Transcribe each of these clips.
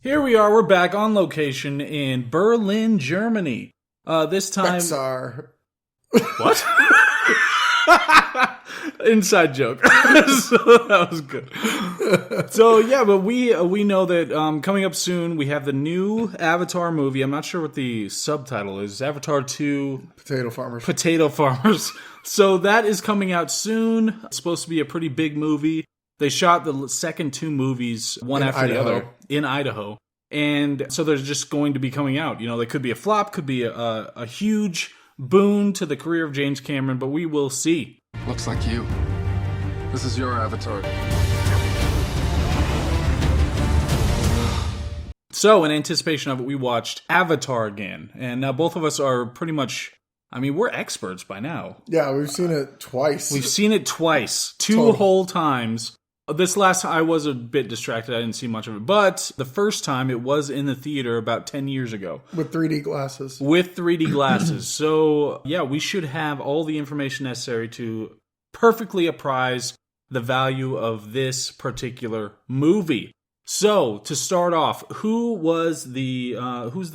Here we are, we're back on location in Berlin, Germany. This time... Bexar. What? Inside joke. So that was good. So yeah, but we know that coming up soon, we have the new Avatar movie. I'm not sure what the subtitle is. Avatar 2... Potato Farmers. Potato Farmers. So that is coming out soon. It's supposed to be a pretty big movie. They shot the second two movies, one after the other, in Idaho. And so they're just going to be coming out. You know, they could be a flop, could be a huge boon to the career of James Cameron, but we will see. Looks like you. This is your avatar. So, in anticipation of it, we watched Avatar again. And now both of us are pretty much... I mean, we're experts by now. Yeah, we've seen it twice. We've seen it twice. Two whole times. This last time, I was a bit distracted. I didn't see much of it. But the first time, it was in the theater about 10 years ago. With 3D glasses. With 3D glasses. So, yeah, we should have all the information necessary to perfectly apprise the value of this particular movie. So, to start off, who's the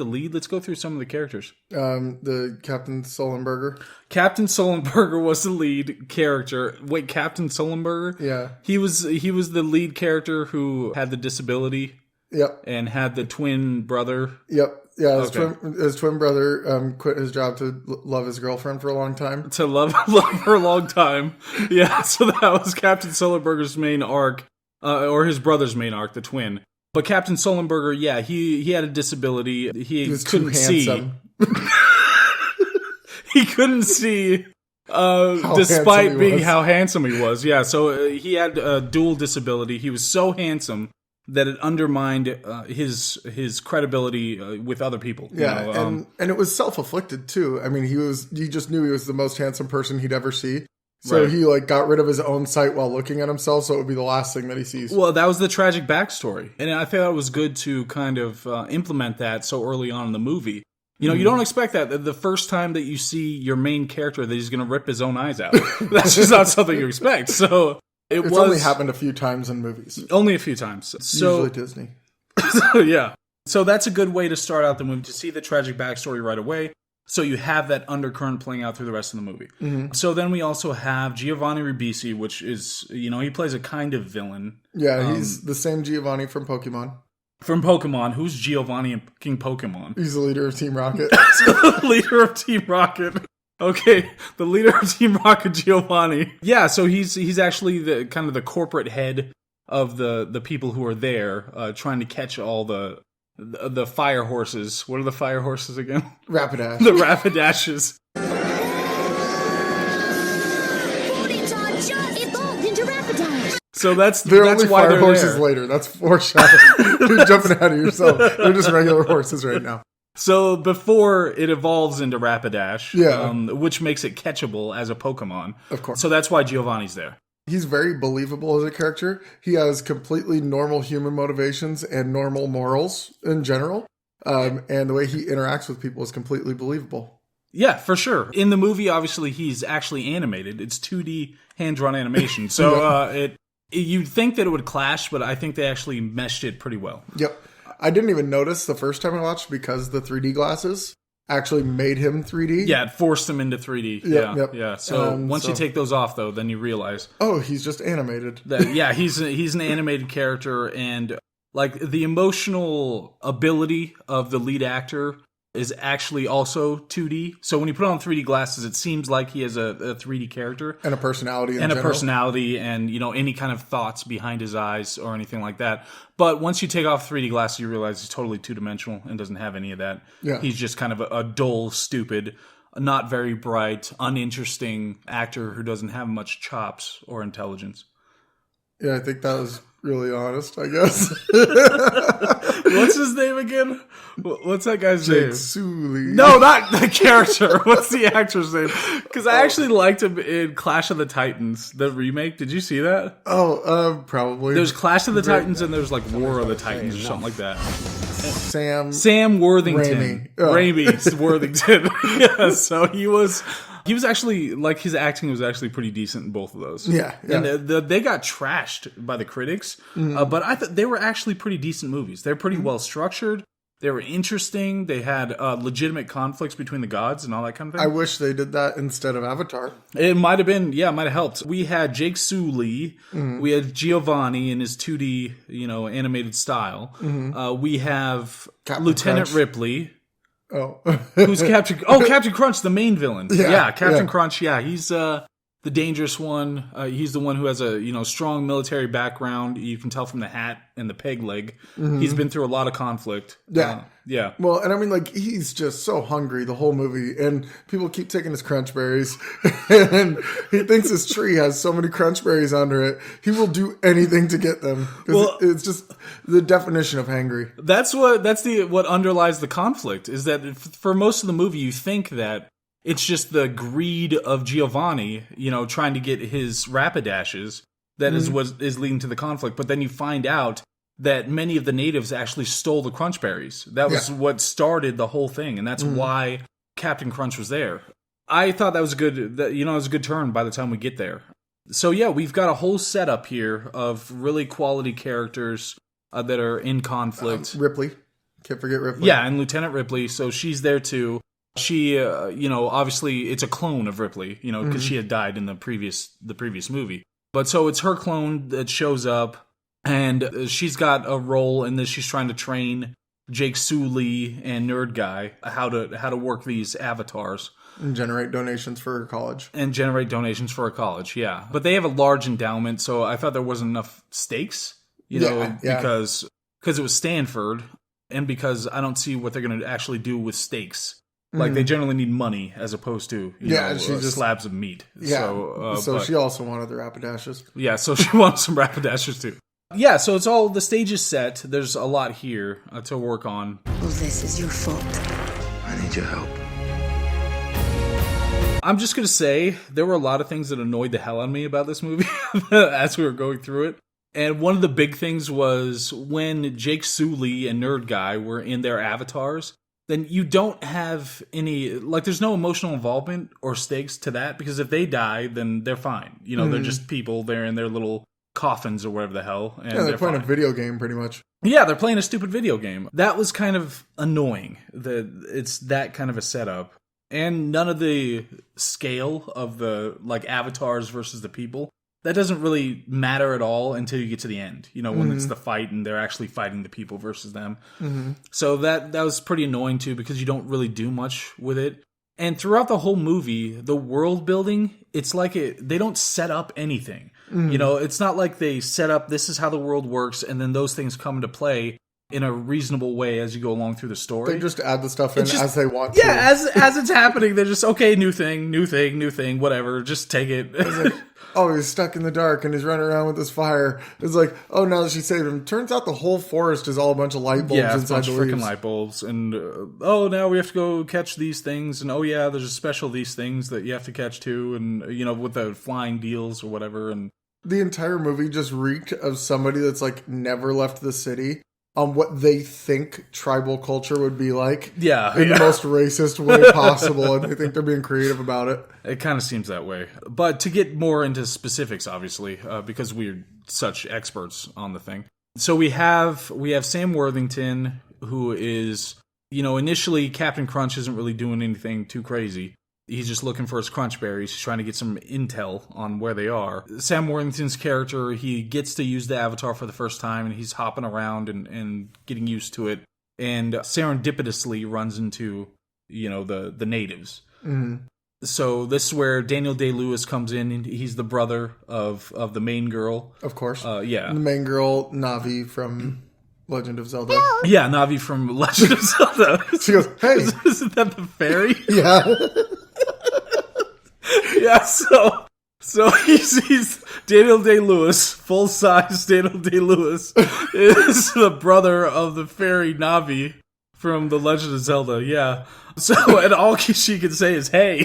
lead? Let's go through some of the characters. The Captain Sullenberger. Captain Sullenberger was the lead character. Wait, Captain Sullenberger? Yeah. He was the lead character who had the disability. Yep. And had the twin brother. Yep. Yeah, his twin brother quit his job to love his girlfriend for a long time. To love her a long time. Yeah, so that was Captain Sullenberger's main arc. Or his brother's main arc, the twin. But Captain Sullenberger, yeah, he had a disability. He couldn't see. He couldn't see, despite being how handsome he was. Yeah, so he had a dual disability. He was so handsome that it undermined his credibility with other people. Yeah, you know? and it was self-afflicted too. I mean, he just knew he was the most handsome person he'd ever see. So he got rid of his own sight while looking at himself, so it would be the last thing that he sees. Well, that was the tragic backstory. And I thought it was good to kind of implement that so early on in the movie. You know, you don't expect that. The first time that you see your main character that he's going to rip his own eyes out. That's just not something you expect. So it's only happened a few times in movies. Only a few times. So, usually Disney. Yeah. So that's a good way to start out the movie, to see the tragic backstory right away. So you have that undercurrent playing out through the rest of the movie. Mm-hmm. So then we also have Giovanni Ribisi, which is, he plays a kind of villain. Yeah, he's the same Giovanni from Pokemon. From Pokemon. Who's Giovanni in King Pokemon? He's the leader of Team Rocket. Leader of Team Rocket. Okay, the leader of Team Rocket, Giovanni. Yeah, so he's actually the kind of the corporate head of the people who are there, trying to catch all the fire horses. What are the fire horses again? Rapidash. The Rapidashes. Just evolved into Rapidash. So that's only why fire they're horses there. later. That's foreshadowing. You're jumping ahead of yourself. They're just regular horses right now. So before it evolves into Rapidash, which makes it catchable as a Pokemon. Of course. So that's why Giovanni's there. He's very believable as a character. He has completely normal human motivations and normal morals in general. And the way he interacts with people is completely believable. Yeah, for sure. In the movie, obviously, he's actually animated. It's 2D hand-drawn animation. So you'd think that it would clash, but I think they actually meshed it pretty well. Yep. I didn't even notice the first time I watched because the 3D glasses actually made him 3D. Yeah, it forced him into 3D. Yeah. So once you take those off, though, then you realize... Oh, he's just animated. He's an animated character, and the emotional ability of the lead actor is actually also 2D. So when you put on 3D glasses, it seems like he has a 3D character. And a personality and any kind of thoughts behind his eyes or anything like that. But once you take off 3D glasses, you realize he's totally two-dimensional and doesn't have any of that. Yeah. He's just kind of a dull, stupid, not very bright, uninteresting actor who doesn't have much chops or intelligence. Yeah, I think that was really honest, I guess. What's his name again? What's that guy's name? Sully. No, not the character. What's the actor's name? Because I actually liked him in Clash of the Titans, the remake. Did you see that? Oh, probably. There's Clash of the Titans and there's War of the Titans or something like that. Sam Worthington. Raimi Worthington. Yeah, so he was He was actually, like, his acting was actually pretty decent in both of those. Yeah. And they got trashed by the critics, but I thought they were actually pretty decent movies. They're pretty well structured. They were interesting. They had legitimate conflicts between the gods and all that kind of thing. I wish they did that instead of Avatar. It might have been, it might have helped. We had Jake Sully. We had Giovanni in his 2D, animated style. We have Captain Lieutenant Crunch. Ripley. Oh. Who's Captain? Oh, Captain Crunch, the main villain. Yeah, Captain yeah. Crunch. Yeah, he's the dangerous one. He's the one who has a strong military background. You can tell from the hat and the peg leg. He's been through a lot of conflict. Yeah. Yeah. Well, and I mean, like, he's just so hungry the whole movie, and people keep taking his crunch berries, and he thinks his tree has so many crunch berries under it, he will do anything to get them. Well, it's just the definition of hangry. That's what underlies the conflict, is that for most of the movie you think that it's just the greed of Giovanni, trying to get his Rapidashes that is what is leading to the conflict. But then you find out that many of the natives actually stole the crunch berries. That was what started the whole thing, and that's why Captain Crunch was there. I thought that was good. It was a good turn by the time we get there. So yeah, we've got a whole setup here of really quality characters that are in conflict. Ripley. Can't forget Ripley. Yeah, and Lieutenant Ripley, so she's there too. She, obviously it's a clone of Ripley, because she had died in the previous movie. But so it's her clone that shows up, and she's got a role in this. She's trying to train Jake Sully and Nerd Guy how to work these avatars. And generate donations for her college. Yeah. But they have a large endowment, so I thought there wasn't enough stakes, because it was Stanford, and because I don't see what they're going to actually do with stakes. Like, they generally need money as opposed to slabs of meat. Yeah. So she also wanted the Rapidashes. Yeah, so she wants some Rapidashers too. Yeah, so it's all, the stage is set. There's a lot here to work on. All this is your fault. I need your help. I'm just going to say, there were a lot of things that annoyed the hell out of me about this movie as we were going through it. And one of the big things was when Jake Sully and Nerd Guy were in their avatars, then you don't have any, like, there's no emotional involvement or stakes to that, because if they die, then they're fine. They're just people. They're in their little coffins or whatever the hell. And they're playing fine. a video game, pretty much. Yeah, they're playing a stupid video game. That was kind of annoying, that it's that kind of a setup. And none of the scale of the, like, avatars versus the people, that doesn't really matter at all until you get to the end, when it's the fight and they're actually fighting the people versus them. So that was pretty annoying too, because you don't really do much with it. And throughout the whole movie, the world building, it's like they don't set up anything. It's not like they set up, this is how the world works, and then those things come into play in a reasonable way as you go along through the story. They just add the stuff in as they want to. Yeah, as it's happening, they're just, okay, new thing, whatever, just take it. Oh, he's stuck in the dark and he's running around with this fire. It's like, oh, now that she saved him. Turns out the whole forest is all a bunch of light bulbs inside inside the freaking leaves. light bulbs. And, now we have to go catch these things. And, there's a special these things that you have to catch too. And, with the flying deals or whatever. And the entire movie just reeked of somebody that's, like, never left the city on what they think tribal culture would be like. Yeah. In the most racist way possible. And they think they're being creative about it. It kind of seems that way. But to get more into specifics, obviously, because we're such experts on the thing. So we have Sam Worthington, who is, initially Captain Crunch isn't really doing anything too crazy. He's just looking for his crunch berries. He's trying to get some intel on where they are. Sam Worthington's character, he gets to use the avatar for the first time, and he's hopping around and getting used to it. And serendipitously runs into, the natives. So this is where Daniel Day-Lewis comes in. And he's the brother of the main girl. Of course. Yeah. The main girl, Navi from Legend of Zelda. Yeah, Navi from Legend of Zelda. She goes, hey. Isn't that the fairy? Yeah. Yeah, so he's Daniel Day-Lewis, full-size Daniel Day-Lewis, is the brother of the fairy Navi from The Legend of Zelda, yeah. So, and all she can say is, hey.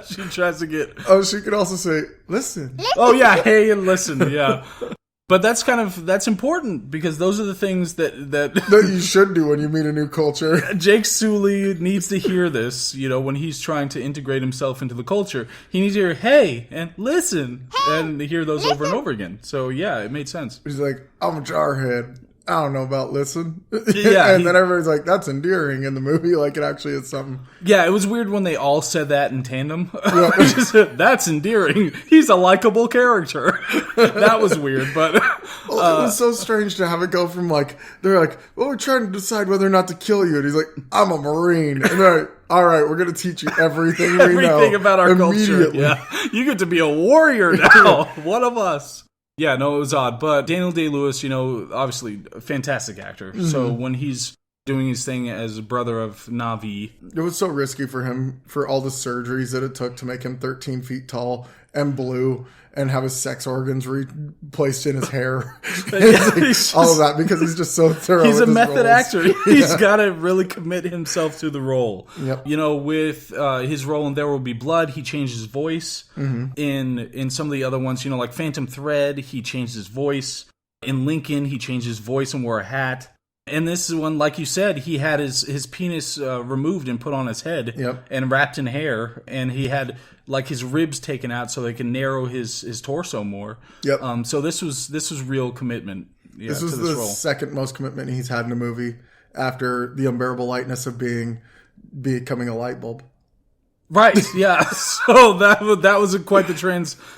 She tries to get... Oh, she could also say, listen. Oh, yeah, hey and listen, yeah. But that's important because those are the things that That you should do when you meet a new culture. Jake Sully needs to hear this, when he's trying to integrate himself into the culture. He needs to hear, hey, and listen, and hear those over and over again. So, yeah, it made sense. He's like, I'm a jarhead. I don't know about listen. Yeah, and then everybody's like, that's endearing in the movie. Like, it actually is something. Yeah, it was weird when they all said that in tandem. That's endearing. He's a likable character. That was weird, but... Well, it was so strange to have it go from like, they're like, well, we're trying to decide whether or not to kill you. And he's like, I'm a Marine. And they're like, all right, we're going to teach you everything we know. Everything about our culture. Yeah. You get to be a warrior now. One of us. Yeah, no, it was odd. But Daniel Day-Lewis, obviously a fantastic actor. Mm-hmm. So when he's doing his thing as a brother of Navi... It was so risky for him, for all the surgeries that it took to make him 13 feet tall and blue and have his sex organs replaced in his hair. All of that, because he's just so thorough. He's with a his method roles. actor. He's got to really commit himself to the role. Yep. With his role in There Will Be Blood, he changed his voice. Mm-hmm. In some of the other ones, like Phantom Thread, he changed his voice. In Lincoln, he changed his voice and wore a hat. And this is one, like you said, he had his penis removed and put on his head. Yep. And wrapped in hair. And he had like his ribs taken out so they can narrow his torso more. Yep. So this was real commitment. Yeah, this was the second most commitment he's had in a movie after the unbearable lightness of becoming a light bulb. Right, yeah. So that was quite the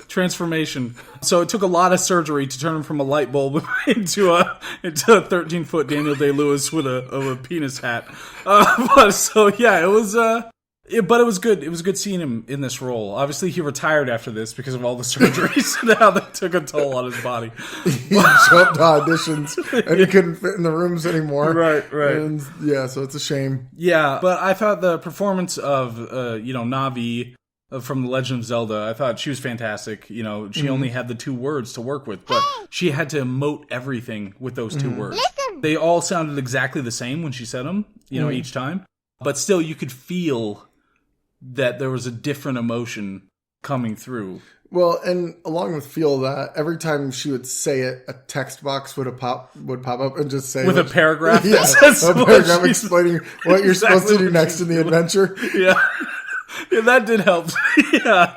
transformation. So it took a lot of surgery to turn him from a light bulb into a 13-foot Daniel Day-Lewis with a penis hat. It was. But it was good. It was good seeing him in this role. Obviously, he retired after this because of all the surgeries and how that took a toll on his body. He jumped auditions and he couldn't fit in the rooms anymore. Right. And so it's a shame. Yeah, but I thought the performance of Navi from The Legend of Zelda, I thought she was fantastic. She only had the 2 words to work with, but she had to emote everything with those 2 words. Listen. They all sounded exactly the same when she said them, each time. But still, you could feel that there was a different emotion coming through. Well, and along with feel that, every time she would say it, a text box would pop up and just say... With a paragraph? Yeah, a paragraph explaining what you're supposed to do next in the adventure. Yeah. Yeah, that did help.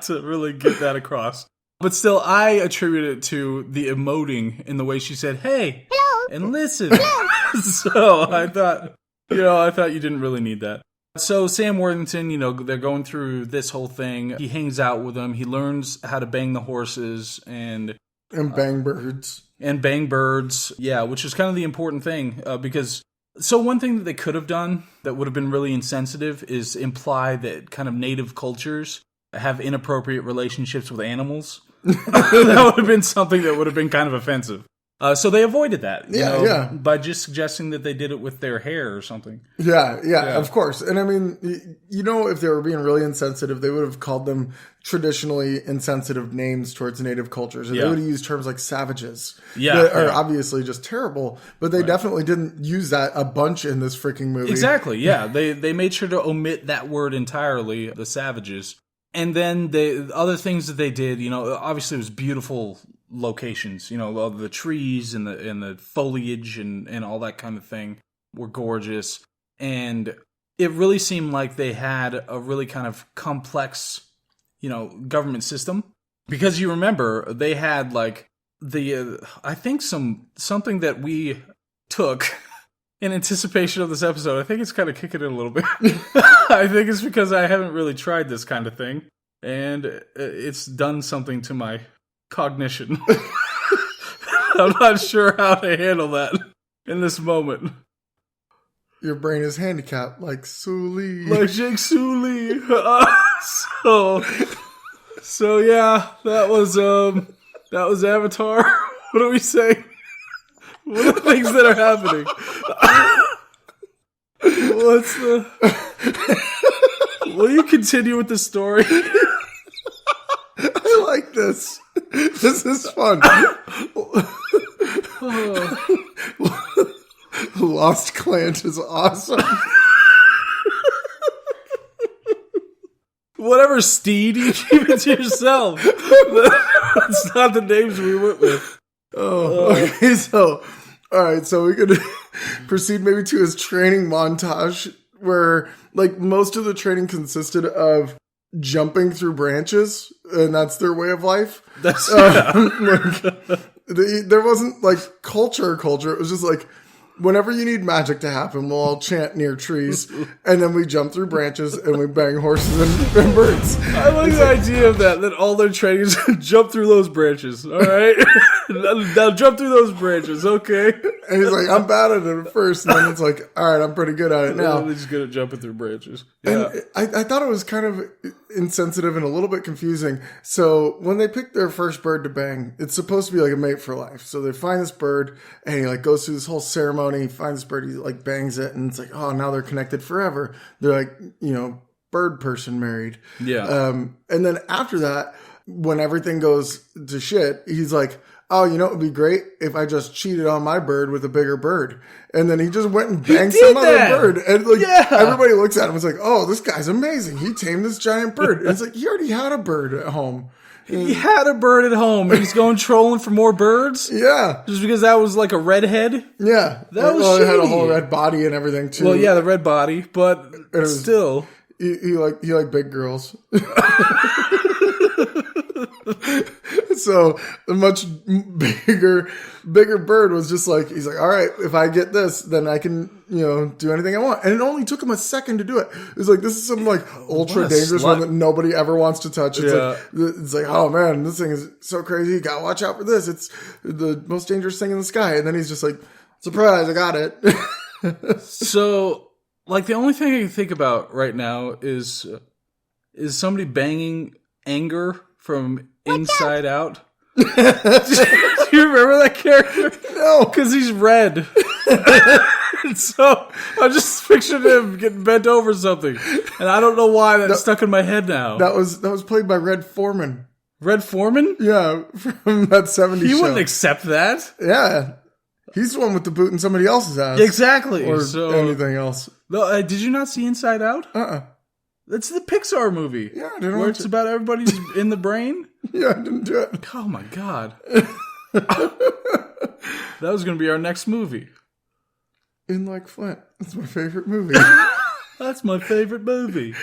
To really get that across. But still, I attribute it to the emoting in the way she said, hey, hello, and listen. Hello. So I thought you didn't really need that. So Sam Worthington, they're going through this whole thing. He hangs out with them. He learns how to bang the horses and bang birds. And bang birds. Yeah, which is kind of the important thing because... So one thing that they could have done that would have been really insensitive is imply that kind of native cultures have inappropriate relationships with animals. That would have been something that would have been kind of offensive. So they avoided that, by just suggesting that they did it with their hair or something. Yeah, of course. And I mean, if they were being really insensitive, they would have called them traditionally insensitive names towards native cultures. And they would have used terms like savages. That are obviously just terrible. But they definitely didn't use that a bunch in this freaking movie. Exactly, yeah. They made sure to omit that word entirely, the savages. And then the other things that they did, obviously it was beautiful locations, all the trees and the foliage and all that kind of thing were gorgeous. And it really seemed like they had a really kind of complex, government system. Because you remember, they had like I think something that we took in anticipation of this episode. I think it's kind of kicking it a little bit. I think it's because I haven't really tried this kind of thing. And it's done something to my cognition. I'm not sure how to handle that in this moment. Your brain is handicapped, like Sully. Like Jake Sully. So yeah, that was Avatar. What are we saying? What are the things that are happening? Will you continue with the story? I like this. This is fun. Lost Clant is awesome. Whatever, Steed, you keep it to yourself. That's not the names we went with. Oh. So, all right, so we could proceed maybe to his training montage where, like, most of the training consisted of jumping through branches, and that's their way of life. That's there wasn't, like, culture. It was just, like, whenever you need magic to happen, we'll all chant near trees, and then we jump through branches, and we bang horses and birds. I like the idea of that all their training is jump through those branches, all right? Now jump through those branches, okay? And he's like, I'm bad at it at first, and then it's like, all right, I'm pretty good at it now. He's good at jumping through branches. Yeah. And I thought it was kind of insensitive and a little bit confusing. So when they pick their first bird to bang, it's supposed to be like a mate for life. So they find this bird, and he like goes through this whole ceremony. He finds this bird, he like bangs it, and it's like, oh, now they're connected forever. They're like, bird person married. Yeah. And then after that, when everything goes to shit, he's like, oh, it would be great if I just cheated on my bird with a bigger bird. And then he just went and banged some other bird. And everybody looks at him and is like, oh, this guy's amazing. He tamed this giant bird. And it's like, he already had a bird at home. He had a bird at home and he's going trolling for more birds? Yeah. Just because that was like a redhead? Yeah. That was it had a whole red body and everything too. Well, yeah, the red body, but still. He liked big girls. So a much bigger bird was just like, he's like, all right, if I get this, then I can, do anything I want. And it only took him a second to do it. It's like, this is some like ultra dangerous one that nobody ever wants to touch. It's like, oh man, this thing is so crazy. You gotta watch out for this. It's the most dangerous thing in the sky. And then he's just like, surprise, I got it. So, like, the only thing I can think about right now is somebody banging anger from Inside Out. Do you remember that character? No, because he's red. So I just pictured him getting bent over something, and I don't know why that's stuck in my head now. That was played by Red Foreman. Red Foreman? Yeah, from that '70s show. He wouldn't accept that. Yeah, he's the one with the boot in somebody else's ass. Exactly, or anything else. No, did you not see Inside Out? That's the Pixar movie. Yeah, I didn't where it's about everybody's in the brain. Yeah, I didn't do it. Oh my god. That was going to be our next movie. In Like Flint. That's my favorite movie. That's my favorite movie.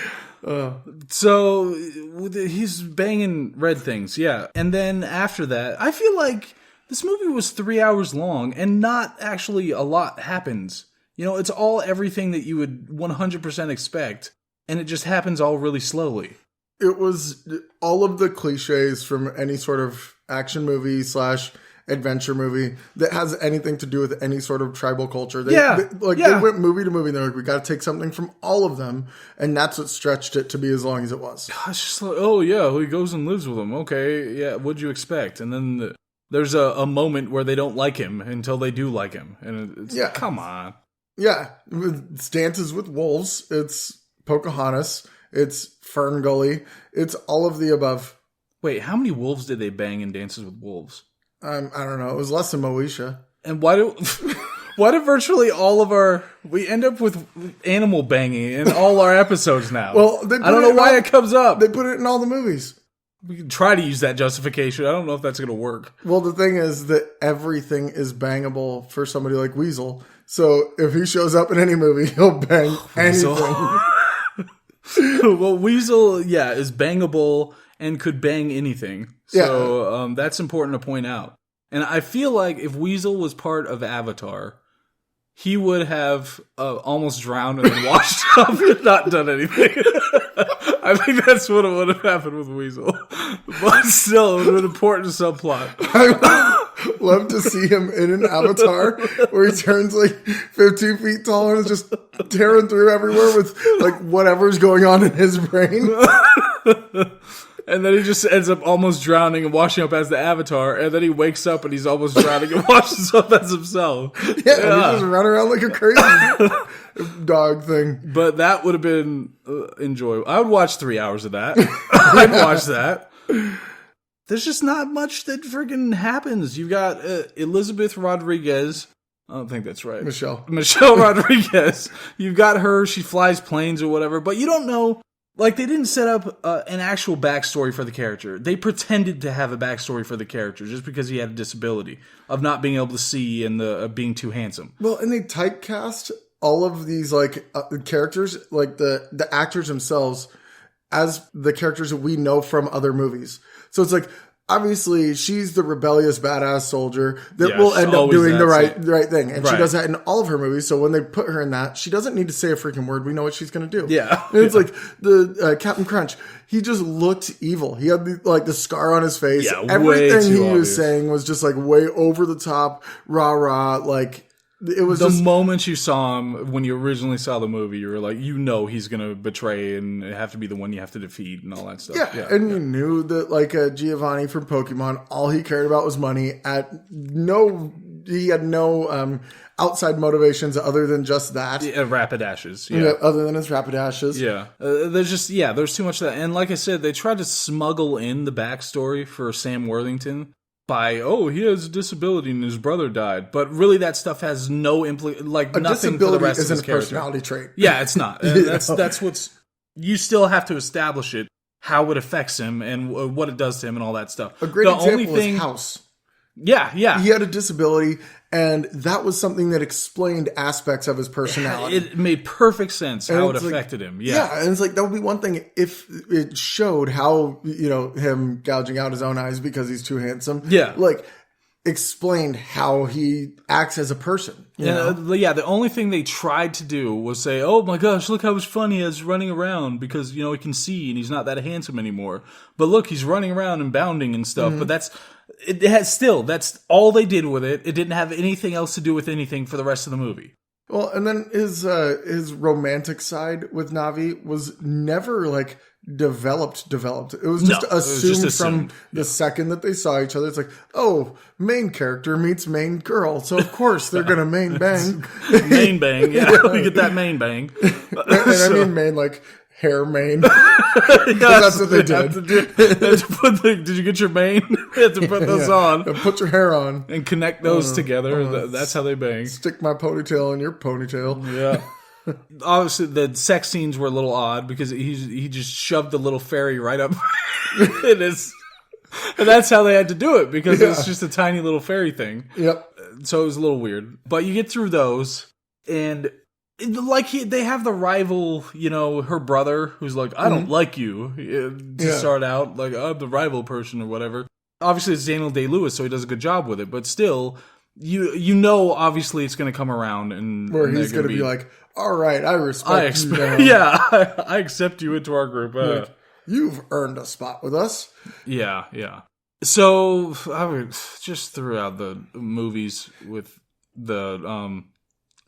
So he's banging red things, yeah. And then after that, I feel like this movie was 3 hours long and not actually a lot happens. It's all everything that you would 100% expect. And it just happens all really slowly. It was all of the cliches from any sort of action movie / adventure movie that has anything to do with any sort of tribal culture. They went movie to movie and they're like, we got to take something from all of them. And that's what stretched it to be as long as it was. It's just like, oh yeah, he goes and lives with them. Okay, yeah, what'd you expect? And then there's a moment where they don't like him until they do like him. And it's like, come on. Yeah, it's Dances with Wolves. It's Pocahontas, it's Fern Gully, it's all of the above. Wait, how many wolves did they bang in Dances with Wolves? I don't know. It was less than Moesha. And why do virtually all of we end up with animal banging in all our episodes now? Well, I don't know why it comes up. They put it in all the movies. We can try to use that justification. I don't know if that's going to work. Well, the thing is that everything is bangable for somebody like Weasel. So if he shows up in any movie, he'll bang anything. Well, Weasel, is bangable and could bang anything. So that's important to point out. And I feel like if Weasel was part of Avatar, he would have almost drowned and then washed up and not done anything. I think that's what would have happened with Weasel. But still, it would have been an important subplot. I would love to see him in an Avatar where he turns like 15 feet tall and is just tearing through everywhere with like whatever's going on in his brain. And then he just ends up almost drowning and washing up as the Avatar. And then he wakes up and he's almost drowning and washes up as himself. Yeah, and he just run around like a crazy dog thing. But that would have been enjoyable. I would watch 3 hours of that. I'd watch that. There's just not much that friggin' happens. You've got Elizabeth Rodriguez. I don't think that's right. Michelle Rodriguez. You've got her. She flies planes or whatever. But you don't know Like, they didn't set up an actual backstory for the character. They pretended to have a backstory for the character just because he had a disability of not being able to see and being too handsome. Well, and they typecast all of these, like, characters, like the actors themselves, as the characters that we know from other movies. So it's like, obviously, she's the rebellious badass soldier that will end up doing the right thing. And she does that in all of her movies. So when they put her in that, she doesn't need to say a freaking word. We know what she's going to do. Yeah. And it's like the Captain Crunch. He just looked evil. He had the scar on his face. Yeah, everything he was saying was just like way over the top, rah. Like, it was the moment you saw him, when you originally saw the movie, you were like, he's going to betray and have to be the one you have to defeat and all that stuff. Yeah, and you knew that, like, Giovanni from Pokemon, all he cared about was money. He had no outside motivations other than just that. Rapidashes. Yeah, other than his Rapidashes. Yeah. There's too much of that. And like I said, they tried to smuggle in the backstory for Sam Worthington by, he has a disability and his brother died. But really that stuff has no nothing for the rest of his character. A personality trait. Yeah, it's not. That's what's... You still have to establish it, how it affects him and what it does to him and all that stuff. A great example is House. Yeah. He had a disability, and that was something that explained aspects of his personality. It made perfect sense how it affected him. Yeah, and it's like, that would be one thing if it showed how, him gouging out his own eyes because he's too handsome. Yeah. Like, explained how he acts as a person. The only thing they tried to do was say, oh my gosh, look how much fun he has running around because, he can see and he's not that handsome anymore. But look, he's running around and bounding and stuff. But that's all they did with it. It didn't have anything else to do with anything for the rest of the movie. Well, and then his romantic side with Navi was never like developed. It was just assumed from the second that they saw each other. It's like, main character meets main girl, so of course they're gonna main bang. Main bang, yeah. We get that main bang. I mean main like hair mane. That's what they did. Did you get your mane? You have to put those on. Put your hair on. And connect those together. That's how they bang. Stick my ponytail in your ponytail. Yeah. Obviously, the sex scenes were a little odd because he just shoved the little fairy right up in his... And that's how they had to do it because it's just a tiny little fairy thing. Yep. So it was a little weird. But you get through those, and... they have the rival, her brother, who's like, I don't like you, to start out, like, I'm the rival person or whatever. Obviously, it's Daniel Day-Lewis, so he does a good job with it, but still, obviously it's going to come around. And where he's going to be like, all right, I respect you now. Yeah, I accept you into our group. Like, you've earned a spot with us. Yeah. So, I would just throughout the movies with the,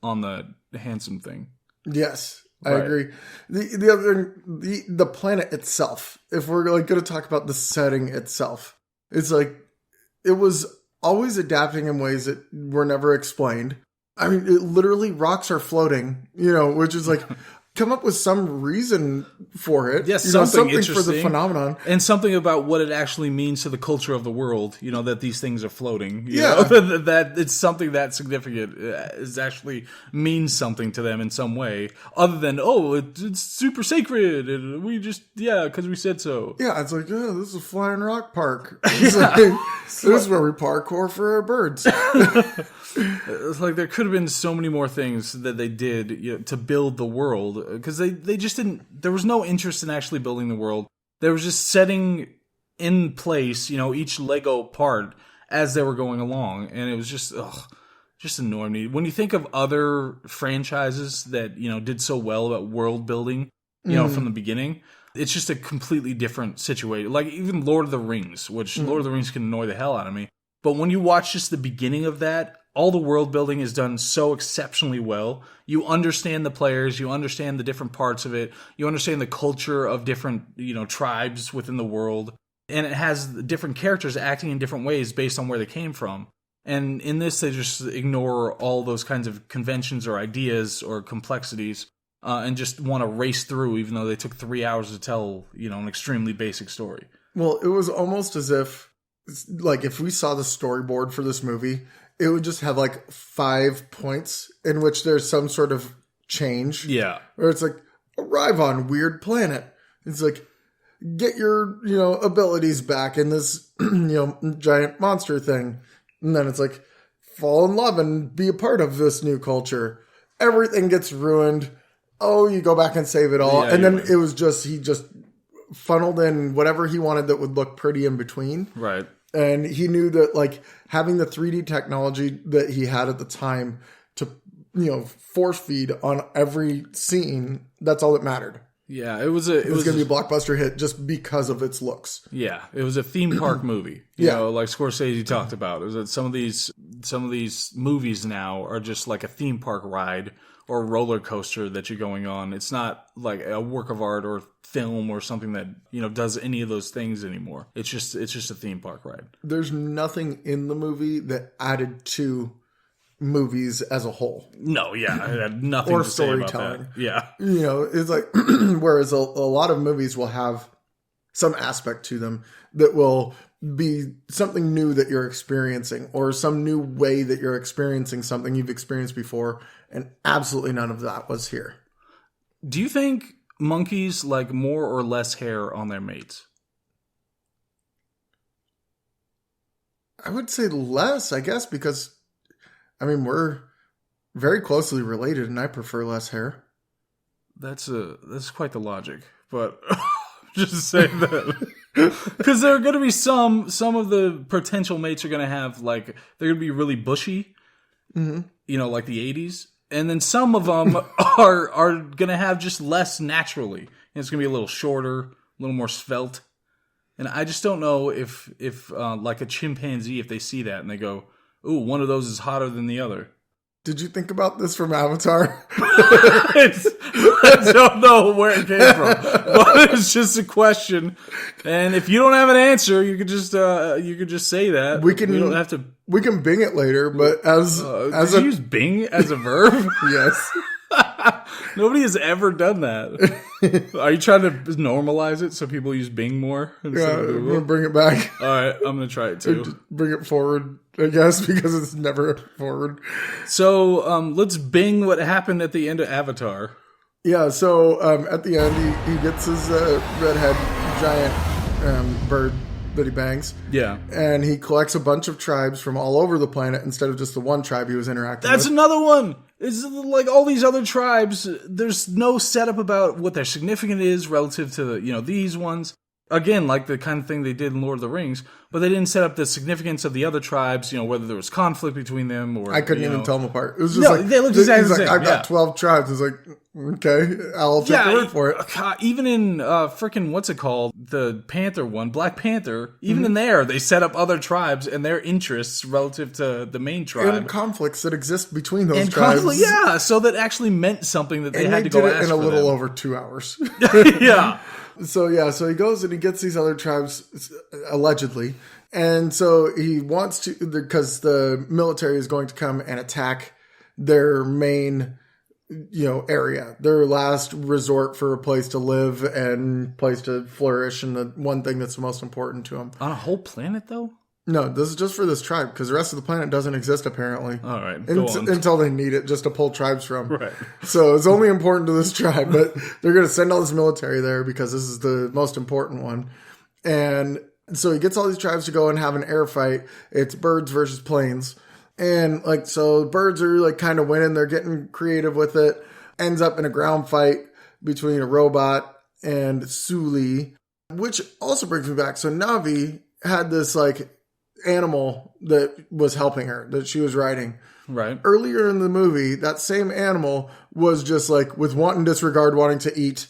on the handsome thing. Yes, I agree. The other the planet itself, if we're like going to talk about the setting itself, it's like it was always adapting in ways that were never explained. I mean, it literally rocks are floating, which is like come up with some reason for it. Yes, something for the phenomenon. And something about what it actually means to the culture of the world, that these things are floating. That it's something that significant is actually means something to them in some way, other than, it's super sacred, and we just, because we said so. Yeah, it's like, this is a flying rock park. It's like, this is where we parkour for our birds. It's like there could have been so many more things that they did to build the world, because they just didn't. There was no interest in actually building the world. They were just setting in place, each Lego part as they were going along, and it was just annoying me. When you think of other franchises that did so well about world building, from the beginning, it's just a completely different situation. Like even Lord of the Rings, which Lord of the Rings can annoy the hell out of me. But when you watch just the beginning of that, all the world building is done so exceptionally well. You understand the players, you understand the different parts of it, you understand the culture of different, tribes within the world, and it has different characters acting in different ways based on where they came from. And in this, they just ignore all those kinds of conventions or ideas or complexities, and just want to race through, even though they took 3 hours to tell, an extremely basic story. Well, it was almost as if we saw the storyboard for this movie, it would just have 5 points in which there's some sort of change. Yeah. Where it's like, arrive on weird planet. It's like, get your, abilities back in this, giant monster thing. And then it's like, fall in love and be a part of this new culture. Everything gets ruined. Oh, you go back and save it all. Yeah, and then it was just, he just funneled in whatever he wanted that would look pretty in between. Right. And he knew that, like, having the 3D technology that he had at the time to, force feed on every scene, that's all that mattered. Yeah, it was going to be a blockbuster hit just because of its looks. Yeah, it was a theme park movie. You know, like Scorsese talked about. It was that some of these movies now are just like a theme park ride or a roller coaster that you're going on. It's not like a work of art or film or something that, does any of those things anymore. It's just a theme park ride. There's nothing in the movie that added to movies as a whole. No, yeah, I had nothing or to say about storytelling. that. Yeah. It's like, whereas a lot of movies will have some aspect to them that will be something new that you're experiencing or some new way that you're experiencing something you've experienced before. And absolutely none of that was here. Do you think monkeys like more or less hair on their mates? I would say less, I guess, because we're very closely related, and I prefer less hair. That's quite the logic, but just saying that because there are going to be some of the potential mates are going to have like they're going to be really bushy, like the 80s, and then some of them are going to have just less naturally. And it's going to be a little shorter, a little more svelte, and I just don't know if like a chimpanzee, if they see that and they go, ooh, one of those is hotter than the other. Did you think about this from Avatar? I don't know where it came from, but it's just a question. And if you don't have an answer, you could just say that. We don't have to. We can Bing it later, but as did you use Bing as a verb? Yes. Nobody has ever done that. Are you trying to normalize it so people use Bing more? Yeah, I'm going to bring it back. All right, I'm going to try it too. Just bring it forward, I guess, because it's never forward. So let's Bing what happened at the end of Avatar. Yeah, so at the end, he gets his redhead giant bird that he bangs. Yeah. And he collects a bunch of tribes from all over the planet instead of just the one tribe he was interacting with. That's another one. It's like all these other tribes, there's no setup about what their significance is relative to these ones. Again, like the kind of thing they did in Lord of the Rings, but they didn't set up the significance of the other tribes, whether there was conflict between them or... I couldn't even tell them apart. It was just they looked exactly the same. I've got 12 tribes. It's like, okay, I'll take the word for it. Even in frickin' what's it called? The Panther one, Black Panther, even in there, they set up other tribes and their interests relative to the main tribe. And conflicts that exist between those tribes. So that actually meant something that they had to go ask for. And they did it in a little over 2 hours. Yeah. So he goes and he gets these other tribes, allegedly. And so he wants to, because the military is going to come and attack their main, area, their last resort for a place to live and place to flourish. And the one thing that's most important to them. On a whole planet, though? No, this is just for this tribe, because the rest of the planet doesn't exist, apparently. All right, until they need it just to pull tribes from. Right. So it's only important to this tribe, but they're going to send all this military there because this is the most important one. And so he gets all these tribes to go and have an air fight. It's birds versus planes. And so birds are kind of winning. They're getting creative with it. Ends up in a ground fight between a robot and Suli, which also brings me back. So Navi had this animal that was helping her, that she was riding. Right. Earlier in the movie, that same animal was just with wanton disregard, wanting to eat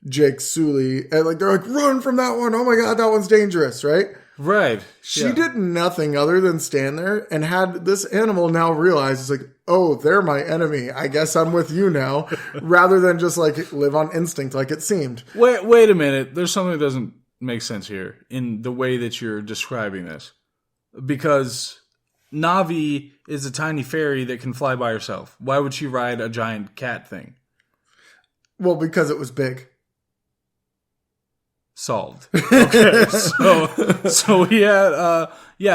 Jake Sully. And they're run from that one. Oh my God, that one's dangerous, right? Right. She did nothing other than stand there and had this animal now realize oh, they're my enemy. I guess I'm with you now. Rather than just live on instinct like it seemed. Wait a minute. There's something that doesn't make sense here in the way that you're describing this. Because Navi is a tiny fairy that can fly by herself. Why would she ride a giant cat thing? Well, because it was big. Solved. Okay, so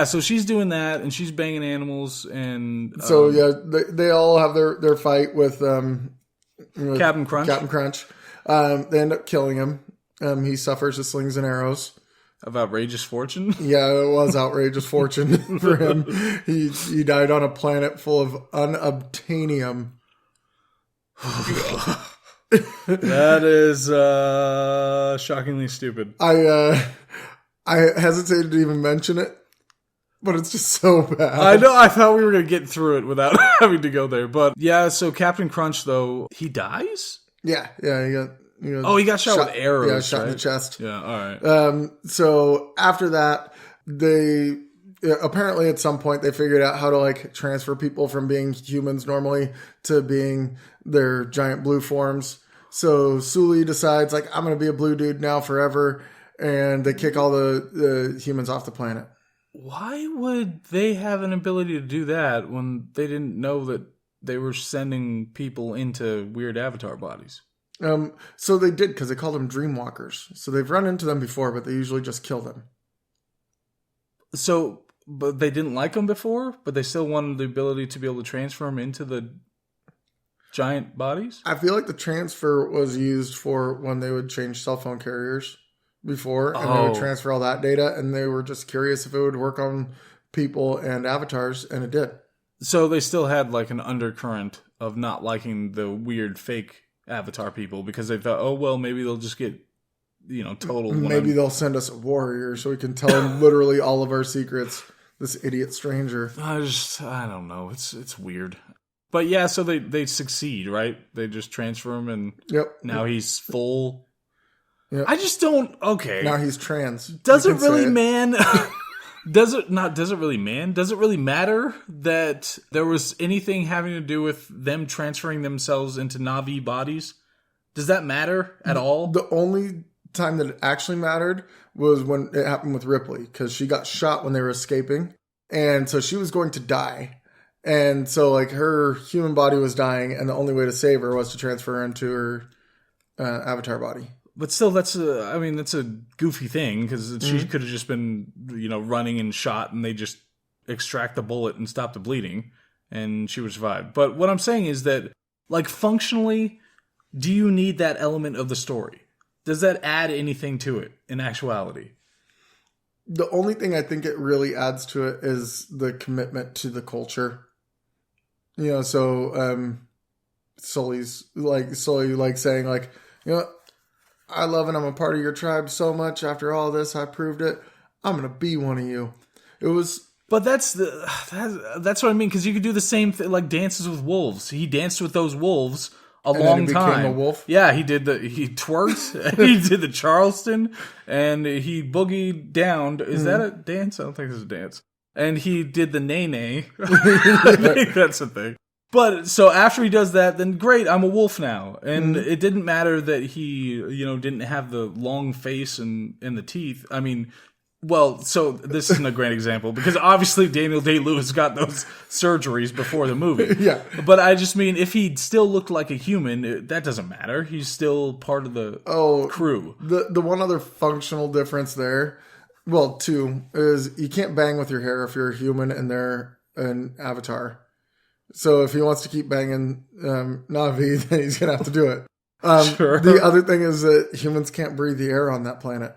so she's doing that and she's banging animals and they all have their fight with Captain Crunch. Captain Crunch. They end up killing him. He suffers the slings and arrows. Of outrageous fortune? Yeah, it was outrageous fortune for him. He died on a planet full of unobtainium. That is shockingly stupid. I hesitated to even mention it, but it's just so bad. I know, I thought we were going to get through it without having to go there. But yeah, so Captain Crunch, though, he dies? Yeah, he got shot with arrows. Yeah, shot right? in the chest. Yeah, all right. So after that, they apparently at some point they figured out how to like transfer people from being humans normally to being their giant blue forms. So Sully decides like, I'm going to be a blue dude now forever. And they kick all the humans off the planet. Why would they have an ability to do that when they didn't know that they were sending people into weird avatar bodies? So they did, because they called them dreamwalkers. So they've run into them before, but they usually just kill them. So, but they didn't like them before, but they still wanted the ability to be able to transfer them into the giant bodies? I feel like the transfer was used for when they would change cell phone carriers before, and they would transfer all that data, and they were just curious if it would work on people and avatars, and it did. So they still had like an undercurrent of not liking the weird fake avatar people because they thought, oh, well, maybe they'll just get, totaled. Maybe they'll send us a warrior so we can tell them literally all of our secrets. This idiot stranger. I don't know. It's weird. But yeah, so they succeed, right? They just transfer him and now he's full. Yep. I just don't, okay. Now he's trans. Does it really matter that there was anything having to do with them transferring themselves into Navi bodies? Does that matter at all? The only time that it actually mattered was when it happened with Ripley, because she got shot when they were escaping. And so she was going to die. And so like her human body was dying, and the only way to save her was to transfer her into her avatar body. But still, that's a goofy thing, because she could have just been, running and shot, and they just extract the bullet and stop the bleeding, and she would survive. But what I'm saying is that, like, functionally, do you need that element of the story? Does that add anything to it in actuality? The only thing I think it really adds to it is the commitment to the culture. Sully's like saying like, I love and I'm a part of your tribe so much. After all this, I proved it. I'm going to be one of you. It was... But that's what I mean, because you could do the same thing, like Dances with Wolves. He danced with those wolves a long time. Became a wolf? Yeah, he twerked, he did the Charleston, and he boogied down. Is that a dance? I don't think it's a dance. And he did the nay-nay. I think that's a thing. But, so after he does that, then great, I'm a wolf now. And it didn't matter that he, didn't have the long face and the teeth. I mean, well, so this isn't a great example, because obviously Daniel Day-Lewis got those surgeries before the movie. Yeah. But I just mean, if he still looked like a human, that doesn't matter. He's still part of the crew. The one other functional difference there, well, two, is you can't bang with your hair if you're a human and they're an avatar. So if he wants to keep banging Navi, then he's going to have to do it. Sure. The other thing is that humans can't breathe the air on that planet.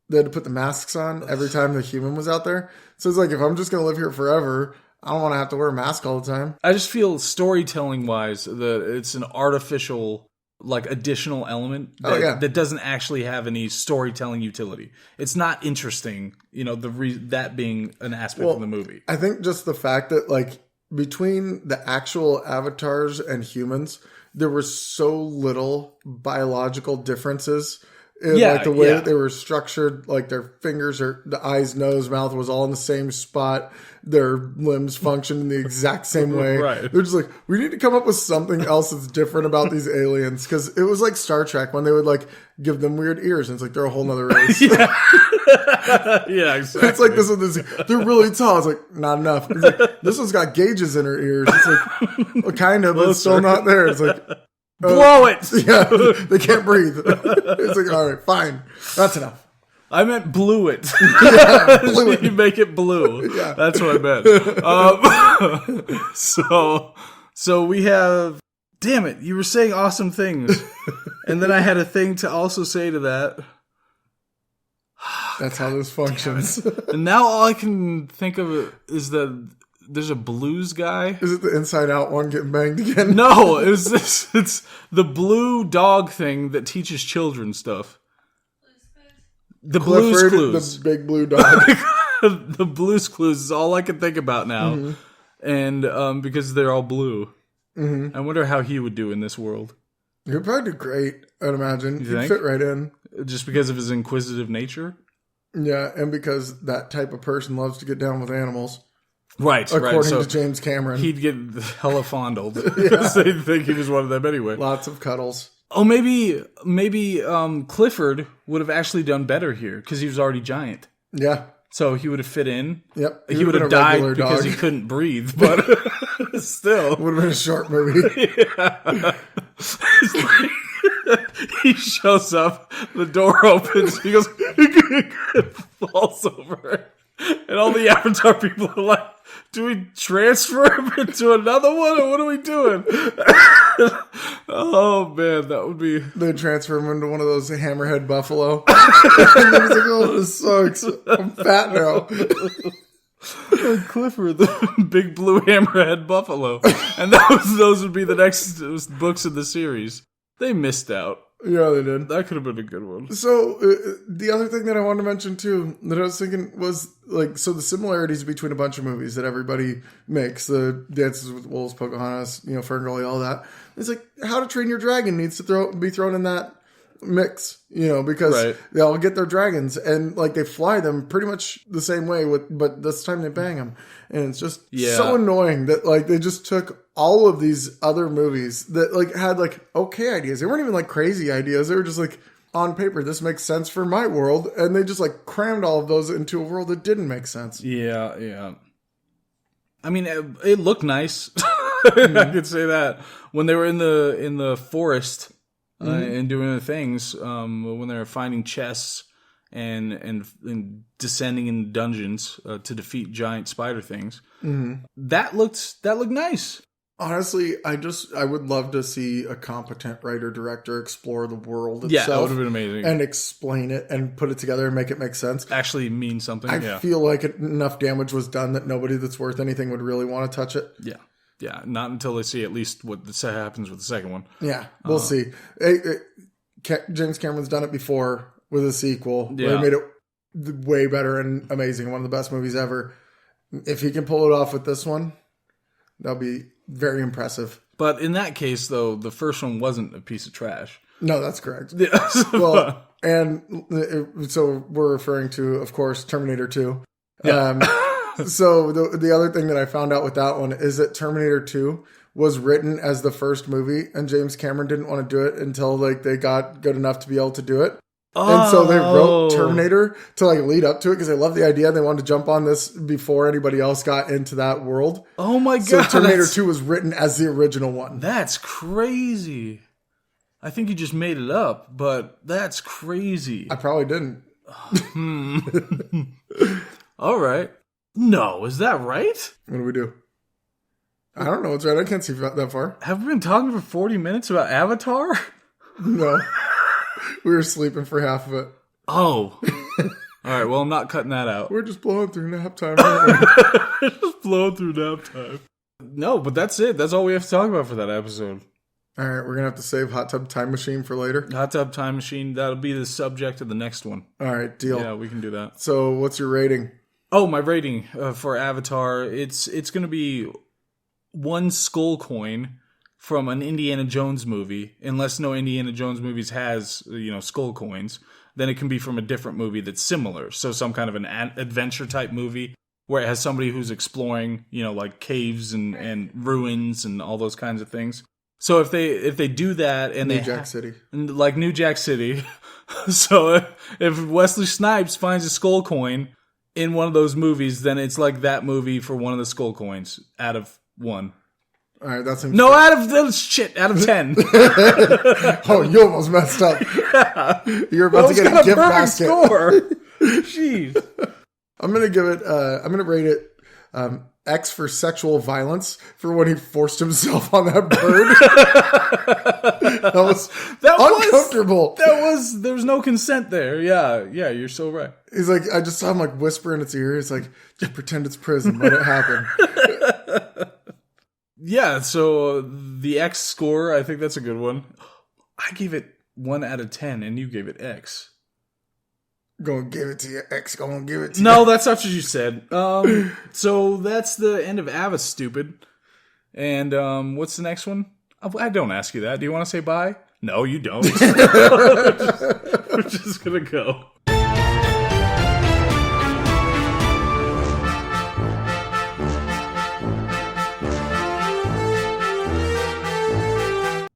They had to put the masks on every time the human was out there. So it's like, if I'm just going to live here forever, I don't want to have to wear a mask all the time. I just feel storytelling-wise that it's an artificial, like, additional element that doesn't actually have any storytelling utility. It's not interesting, that being an aspect of the movie. I think just the fact that, like, between the actual avatars and humans, there were so little biological differences in like the way that they were structured. Like their fingers or the eyes, nose, mouth was all in the same spot. Their limbs functioned in the exact same way. Right. They're just like, we need to come up with something else that's different about these aliens. Because it was like Star Trek when they would like give them weird ears, and it's like they're a whole nother race. Yeah, exactly. It's like this one, they're really tall. It's like, not enough. It's like, this one's got gauges in her ears. It's like, well, kind of, but it's still not there. It's like, blow it. Yeah, they can't breathe. It's like, all right, fine. That's enough. I meant blew it. Yeah, blew it. You make it blue. Yeah. That's what I meant. So we have, damn it, you were saying awesome things. And then I had a thing to also say to that. That's how this functions. And now all I can think of is that there's a blues guy. Is it the Inside Out one getting banged again? No, it's the blue dog thing that teaches children stuff. The Blues Clues. The big blue dog. The Blues Clues is all I can think about now. Mm-hmm. And because they're all blue. Mm-hmm. I wonder how he would do in this world. He'd probably do great, I'd imagine. He'd fit right in. Just because of his inquisitive nature? Yeah, and because that type of person loves to get down with animals. Right, according so to James Cameron. He'd get hella fondled. Because they'd think he was one of them anyway. Lots of cuddles. Oh, maybe Clifford would have actually done better here because he was already giant. Yeah. So he would have fit in. Yep. He would have died because he couldn't breathe, but still. Would have been a short movie. Yeah. He shows up, the door opens, he goes, falls over. And all the Avatar people are like, do we transfer him into another one, or what are we doing? Oh, man, that would be... They transfer him into one of those hammerhead buffalo. And then he's like, oh, this sucks. I'm fat now. Clifford, the big blue hammerhead buffalo. And those would be the next books in the series. They missed out. Yeah, they did. That could have been a good one. So, the other thing that I wanted to mention, too, that I was thinking was, like, so the similarities between a bunch of movies that everybody makes, the Dances with Wolves, Pocahontas, Ferngully, all that. It's like, How to Train Your Dragon needs to be thrown in that mix, because they all get their dragons, and, like, they fly them pretty much the same way, but this time they bang them. And it's just so annoying that, like, they just took all of these other movies that, like, had, like, okay ideas. They weren't even, like, crazy ideas. They were just, like, on paper, this makes sense for my world. And they just, like, crammed all of those into a world that didn't make sense. Yeah. I mean, it looked nice. I could say that. When they were in the forest and doing the things, when they were finding chests and descending in dungeons to defeat giant spider things, that looked nice. Honestly, I would love to see a competent writer-director explore the world itself. Yeah, that would have been amazing. And explain it and put it together and make it make sense. Actually mean something, I feel like enough damage was done that nobody that's worth anything would really want to touch it. Yeah, not until they see at least what happens with the second one. Yeah, we'll see. James Cameron's done it before with a sequel. Yeah. Where he made it way better and amazing. One of the best movies ever. If he can pull it off with this one, that'll be very impressive. But in that case, though, the first one wasn't a piece of trash. No, that's correct. Yeah. Well, and so we're referring to, of course, Terminator 2. Yeah. So the other thing that I found out with that one is that Terminator 2 was written as the first movie, and James Cameron didn't want to do it until, like, they got good enough to be able to do it. And so they wrote Terminator to, like, lead up to it because they loved the idea. They wanted to jump on this before anybody else got into that world. Oh my God. So Terminator 2 was written as the original one. That's crazy. I think you just made it up, but that's crazy. I probably didn't. All right. No, is that right? What do we do? I don't know what's right. I can't see that far. Have we been talking for 40 minutes about Avatar? No. We were sleeping for half of it. Oh. All right, well, I'm not cutting that out. We're just blowing through nap time. Just blowing through nap time. No, but that's it. That's all we have to talk about for that episode. All right, we're going to have to save Hot Tub Time Machine for later. Hot Tub Time Machine, that'll be the subject of the next one. All right, deal. Yeah, we can do that. So what's your rating? Oh, my rating for Avatar, it's going to be 1 skull coin from an Indiana Jones movie, unless no Indiana Jones movies has, skull coins, then it can be from a different movie that's similar. So some kind of an adventure type movie where it has somebody who's exploring, like caves and ruins and all those kinds of things. So if they do that and New Jack City. Like New Jack City. So if Wesley Snipes finds a skull coin in one of those movies, then it's like that movie for one of the skull coins out of 1. All right, that's no, out of 10. Oh, you almost messed up. Yeah. You're about to get a gift basket. Score. Jeez. I'm gonna give it. I'm gonna rate it X for sexual violence for when he forced himself on that bird. that was uncomfortable. There was no consent there. Yeah, you're so right. He's like, I just saw him like whisper in its ear. He's like, just pretend it's prison. Let it happen. Yeah, so the X score, I think that's a good one. I gave it 1 out of 10, and you gave it X. Gonna give it to you, X. Gonna give it to you. No, that's not what you said. So that's the end of Ava Stupid. And what's the next one? I don't ask you that. Do you want to say bye? No, you don't. We're just gonna go.